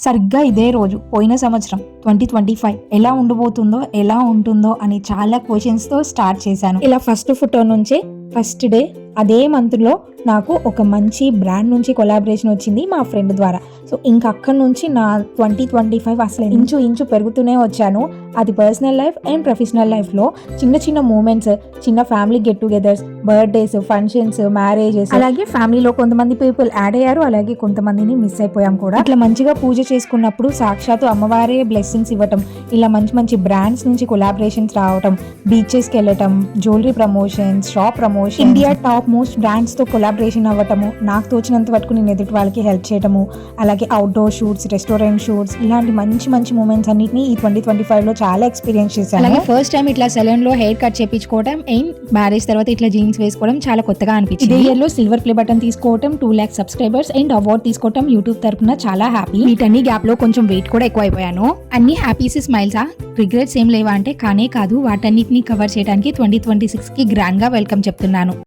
సరిగ్గా ఇదే రోజు పోయిన సంవత్సరం 2025 ఎలా ఉండబోతుందో ఎలా ఉంటుందో అని చాలా క్వశ్చన్స్తో స్టార్ట్ చేశాను. ఇలా ఫస్ట్ ఫోటో నుంచే ఫస్ట్ డే అదే మంత్లో నాకు ఒక మంచి బ్రాండ్ నుంచి కొలాబరేషన్ వచ్చింది మా ఫ్రెండ్ ద్వారా. సో ఇంకా అక్కడి నుంచి నా 2025 అసలు ఇంచు పెరుగుతూనే వచ్చాను. అది పర్సనల్ లైఫ్ అండ్ ప్రొఫెషనల్ లైఫ్లో చిన్న చిన్న మూమెంట్స్, చిన్న family get togethers, birthdays, functions, marriages, అలాగే ఫ్యామిలీలో కొంతమంది పీపుల్ యాడ్ అయ్యారు, అలాగే కొంతమందిని మిస్ అయిపోయాం కూడా. ఇట్లా మంచిగా పూజ చేసుకున్నప్పుడు సాక్షాత్తు అమ్మవారే బ్లెస్సింగ్స్ ఇవ్వటం, ఇలా మంచి మంచి బ్రాండ్స్ నుంచి కొలాబరేషన్స్ రావటం, బీచెస్కి వెళ్ళటం, jewellery promotions, shop promotion, India top most brands తో కొలాబరేషన్ అవ్వటము, నాకు తోచినంత వరకు నేను ఎదుటి వాళ్ళకి హెల్ప్ చేయటము, అలాగే అవుట్డోర్ షూట్స్, రెస్టారెంట్ షూట్స్, ఇలాంటి మంచి మంచి మూమెంట్స్ అన్నిటిని ఈ 2025 లో చాలా ఎక్స్పీరియన్స్ చేశాను. అలాగే ఫస్ట్ టైం ఇట్లా సెలూన్ లో హెయిర్ కట్ చేయించుకోవడం అండ్ మ్యారేజ్ తర్వాత ఇట్లా జీన్స్ వేసుకోవడం చాలా కొత్తగా అనిపించింది. ఇదే ఇయర్ లో సిల్వర్ ప్లే బటన్ తీసుకోవడం, 2 lakh సబ్స్క్రైబర్స్ అండ్ అవార్డ్ తీసుకోవడం యూట్యూబ్ తరపున చాలా హ్యాపీ. వీటన్ని గ్యాప్ లో కొంచెం వెయిట్ కూడా ఎక్కువ అయిపోయాను. అన్ని హ్యాపీస్ స్మైల్సా, రిగ్రెట్స్ ఏం లేవా అంటే కానే కాదు, వాటన్నిటిని కవర్ చేయడానికి 2026 కి గ్రాండ్ గా వెల్కమ్ చెప్తున్నాను.